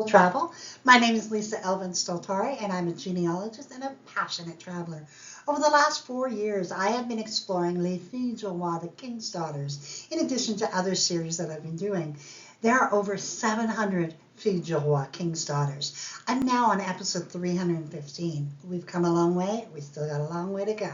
Travel. My name is Lisa Elvin Stoltari, and I'm a genealogist and a passionate traveler. Over the last 4 years, I have been exploring Les Filles du Roi, the King's Daughters, in addition to other series that I've been doing. There are over 700 Filles du Roi, King's Daughters. I'm now on episode 315. We've come a long way. We still got a long way to go.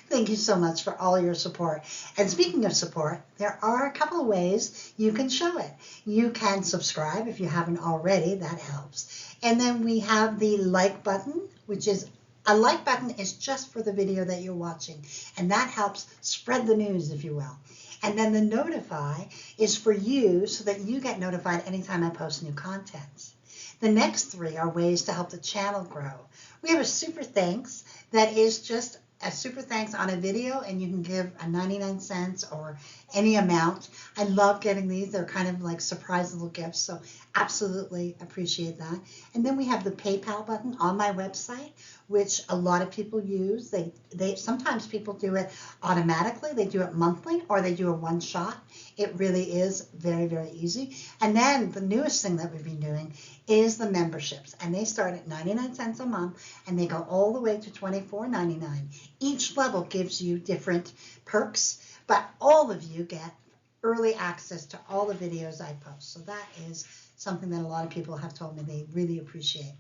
Thank you so much for all your support. And speaking of support, there are a couple of ways you can show it. You can subscribe if you haven't already. That helps. And then we have the like button, which is a like button is just for the video that you're watching. And that helps spread the news, if you will. And then the notify is for you so that you get notified anytime I post new content. The next three are ways to help the channel grow. We have a super thanks that is just a super thanks on a video, and you can give a 99 cents or any amount. I love getting these. They're kind of like surprise little gifts, so absolutely appreciate that. And then we have the PayPal button on my website, which a lot of people use. They sometimes people do it automatically. They do it monthly, or they do a one shot. It really is very, very easy. And then the newest thing that we've been doing is the memberships, and they start at 99 cents a month and they go all the way to $24.99. Each level gives you different perks, but all of you get early access to all the videos I post. So that is something that a lot of people have told me they really appreciate.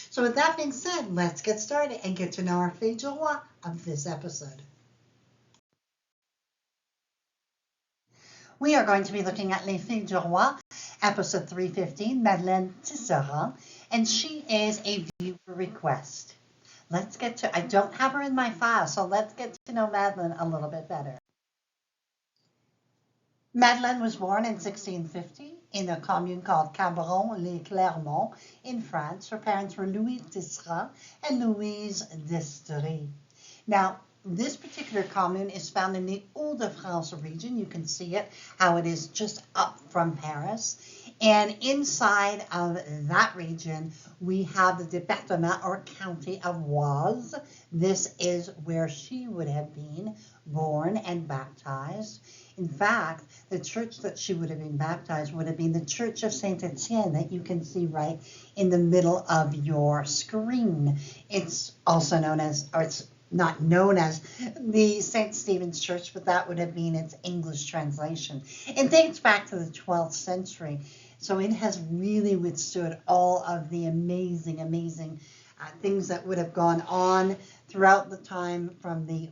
So with that being said, let's get started and get to know our Filles du Roi of this episode. We are going to be looking at Les Filles du Roi, episode 315, Madeleine Tisserand, and she is a viewer request. Let's get to, I don't have her in my file, so let's get to know Madeleine a little bit better. Madeleine was born in 1650 in a commune called Quiberon-les-Clermont in France. Her parents were Louis Tisserand and Louise d'Estory. Now, this particular commune is found in the Hauts-de-France region. You can see it, how it is just up from Paris. And inside of that region, we have the département or county of Oise. This is where she would have been born and baptized. In fact, the church that she would have been baptized would have been the Church of Saint Etienne that you can see right in the middle of your screen. It's also known as, or it's not known as the St. Stephen's Church, but that would have been its English translation. It dates back to the 12th century, so it has really withstood all of the amazing things that would have gone on throughout the time from the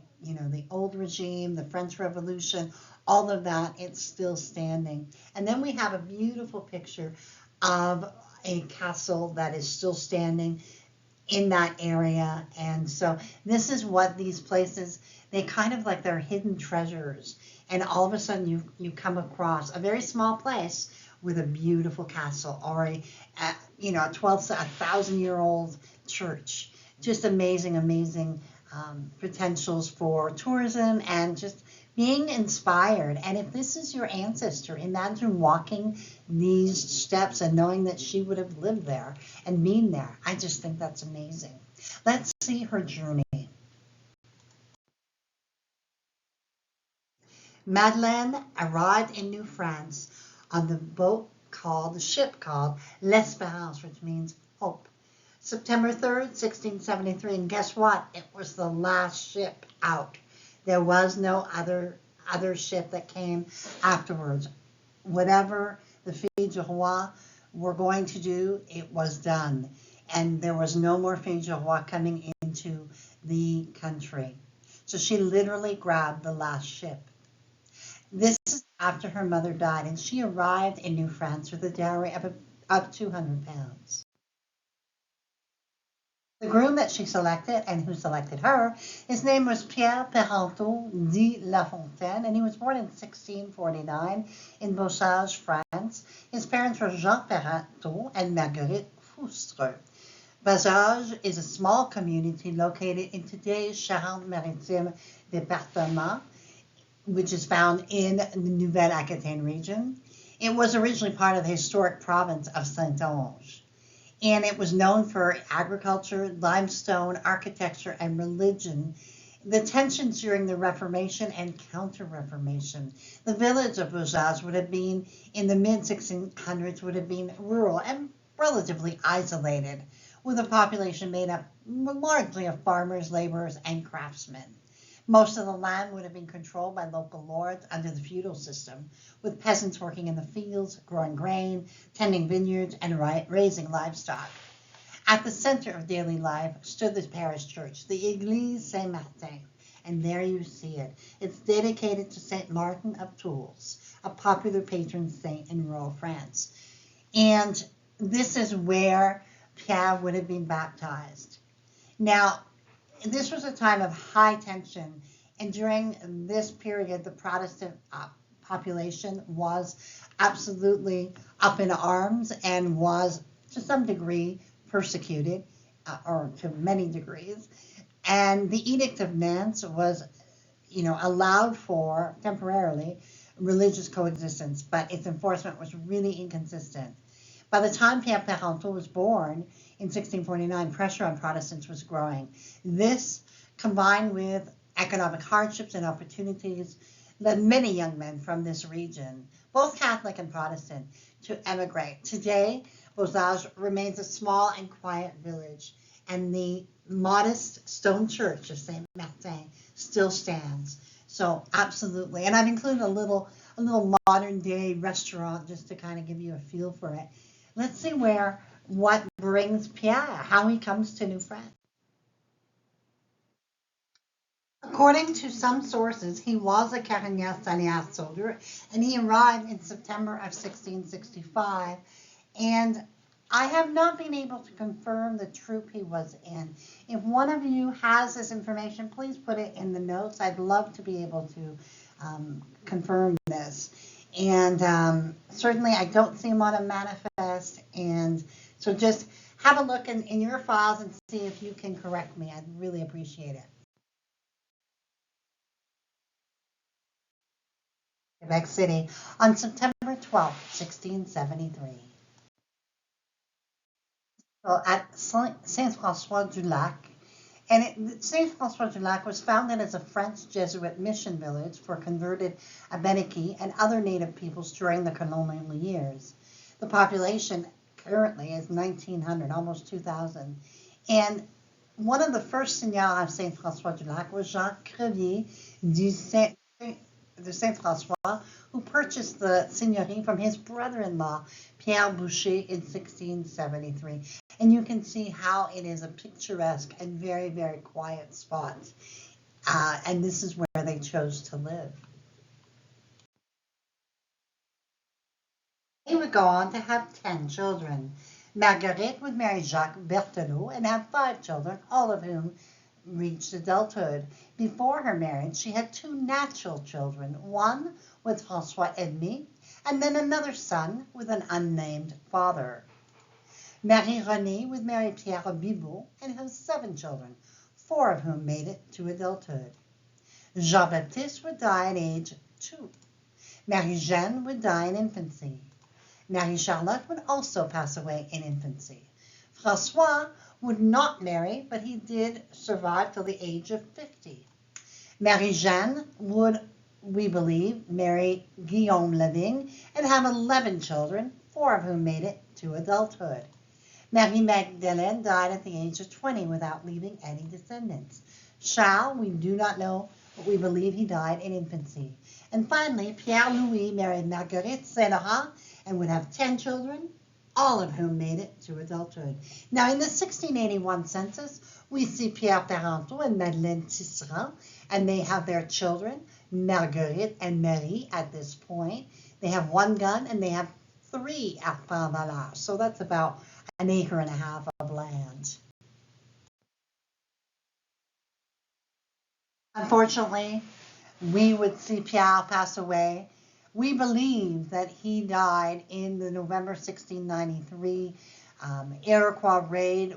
old regime, the French Revolution, all of that. It's still standing. And then we have a beautiful picture of a castle that is still standing in that area. And so this is what these places, they kind of like they're hidden treasures. And all of a sudden you come across a very small place with a beautiful castle or a 1,000-year-old church. Just amazing potentials for tourism and just being inspired. And if this is your ancestor, imagine walking these steps and knowing that she would have lived there and been there. I just think that's amazing. Let's see her journey. Madeleine arrived in New France on the ship called L'Espérance, which means hope. September 3rd, 1673, and guess what? It was the last ship out. There was no other ship that came afterwards. Whatever the Filles du Roi were going to do, it was done. And there was no more Filles du Roi coming into the country. So she literally grabbed the last ship. This is after her mother died, and she arrived in New France with a dowry of 200 pounds. The groom that she selected and who selected her, his name was Pierre Parenteau de La Fontaine, and he was born in 1649 in Bosage, France. His parents were Jean Parenteau and Marguerite Foustre. Bosage is a small community located in today's Charente-Maritime department, which is found in the Nouvelle-Aquitaine region. It was originally part of the historic province of Saintonge. And it was known for agriculture, limestone, architecture, and religion. The tensions during the Reformation and Counter-Reformation. The village of Bosage would have been, in the mid-1600s, would have been rural and relatively isolated, with a population made up largely of farmers, laborers, and craftsmen. Most of the land would have been controlled by local lords under the feudal system, with peasants working in the fields, growing grain, tending vineyards, and raising livestock. At the center of daily life stood the parish church, the Église Saint-Martin, and there you see it. It's dedicated to Saint Martin of Tours, a popular patron saint in rural France. And this is where Pierre would have been baptized. Now, this was a time of high tension, and during this period, the Protestant population was absolutely up in arms and was, to some degree, persecuted, or to many degrees. And the Edict of Nantes was, allowed for temporarily religious coexistence, but its enforcement was really inconsistent. By the time Pierre Parenteau was born in 1649, pressure on Protestants was growing. This, combined with economic hardships and opportunities, led many young men from this region, both Catholic and Protestant, to emigrate. Today, Beausage remains a small and quiet village, and the modest stone church of Saint Martin still stands. So absolutely, and I've included a little modern day restaurant just to kind of give you a feel for it. Let's see what brings Pierre, how he comes to New France. According to some sources, he was a Carignan-Salière soldier, and he arrived in September of 1665. And I have not been able to confirm the troop he was in. If one of you has this information, please put it in the notes. I'd love to be able to confirm this. And certainly I don't see him on a manifest. And so just have a look in your files and see if you can correct me. I'd really appreciate it. Quebec City on September 12th, 1673. So at Saint-François-du-Lac, and Saint-François-du-Lac was founded as a French Jesuit mission village for converted Abenaki and other native peoples during the colonial years. The population currently is 1,900, almost 2,000. And one of the first seigneurs of Saint-François-du-Lac was Jean Crevier de Saint-François, who purchased the seigneurie from his brother-in-law, Pierre Boucher, in 1673. And you can see how it is a picturesque and very, very quiet spot. And this is where they chose to live. They would go on to have 10 children. Marguerite would marry Jacques Berthelot and have 5 children, all of whom reached adulthood. Before her marriage, she had 2 natural children, one with François Edmé, and then another son with an unnamed father. Marie-Renée would marry Pierre Bibot and have 7 children, 4 of whom made it to adulthood. Jean-Baptiste would die at age 2. Marie-Jeanne would die in infancy. Marie-Charlotte would also pass away in infancy. François would not marry, but he did survive till the age of 50. Marie-Jeanne would, we believe, marry Guillaume Lavigne and have 11 children, 4 of whom made it to adulthood. Marie-Madeleine died at the age of 20 without leaving any descendants. Charles, we do not know, but we believe he died in infancy. And finally, Pierre-Louis married Marguerite Saint-Laurent and would have 10 children, all of whom made it to adulthood. Now, in the 1681 census, we see Pierre Parenteau and Madeleine Tisserand, and they have their children, Marguerite and Marie, at this point. They have 1 gun, and they have 3 arpents valeurs, so that's about 1.5 acres of land. Unfortunately, we would see Pierre pass away. We believe that he died in the November 1693 Iroquois raid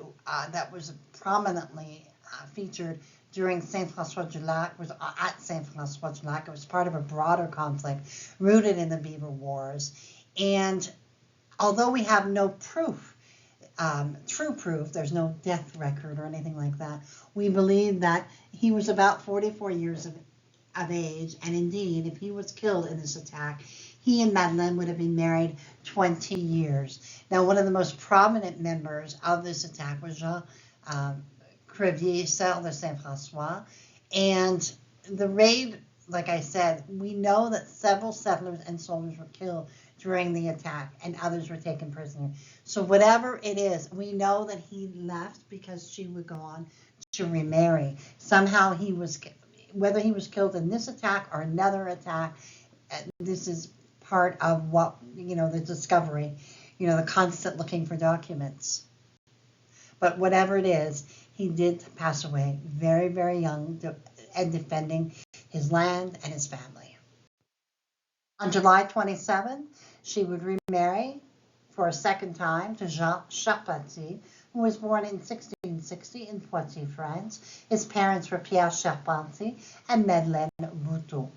that was prominently featured during Saint-François-du-Lac, was at Saint-François-du-Lac. It was part of a broader conflict rooted in the Beaver Wars. And although we have no proof, true proof, there's no death record or anything like that, we believe that he was about 44 years of age, and indeed, if he was killed in this attack, He and Madeleine would have been married 20 years. Now, one of the most prominent members of this attack was Jean Crevier, Sœur de Saint-François. And the raid, like I said, we know that several settlers and soldiers were killed during the attack and others were taken prisoner. So whatever it is, we know that he left because she would go on to remarry. Somehow he was, whether he was killed in this attack or another attack, this is part of what, the discovery, the constant looking for documents. But whatever it is, he did pass away very, very young and defending his land and his family. On July 27, she would remarry for a second time to Jean Charpentier, who was born in 1660 in Poitiers, France. His parents were Pierre Charpentier and Madeleine Bouteau.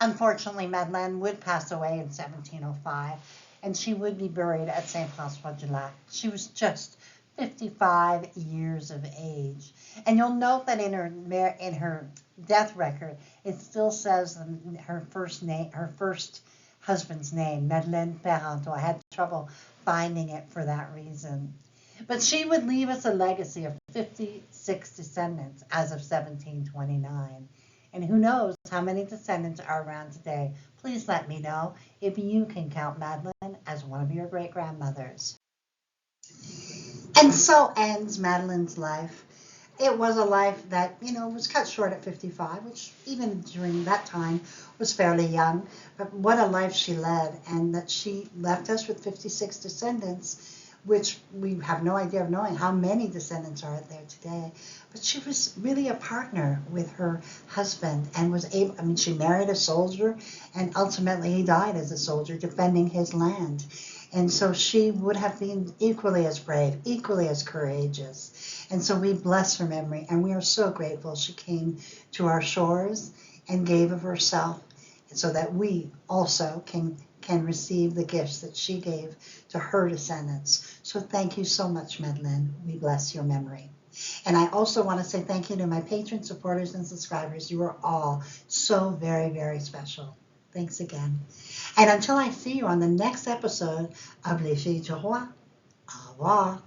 Unfortunately, Madeleine would pass away in 1705, and she would be buried at Saint-François-du-Lac. She was just 55 years of age. And you'll note that in her death record, it still says her first husband's name, Madeleine Parenteau. I had trouble finding it for that reason. But she would leave us a legacy of 56 descendants as of 1729. And who knows how many descendants are around today. Please let me know if you can count Madeleine as one of your great-grandmothers. And so ends Madeleine's life. It was a life that, was cut short at 55, which even during that time was fairly young. But what a life she led, and that she left us with 56 descendants, which we have no idea of knowing how many descendants are there today. But she was really a partner with her husband and was able, she married a soldier, and ultimately he died as a soldier defending his land. And so she would have been equally as brave, equally as courageous. And so we bless her memory, and we are so grateful she came to our shores and gave of herself so that we also can receive the gifts that she gave to her descendants. So thank you so much, Madeleine. We bless your memory. And I also want to say thank you to my patrons, supporters, and subscribers. You are all so very, very special. Thanks again. And until I see you on the next episode of Les Filles du Roi, au revoir.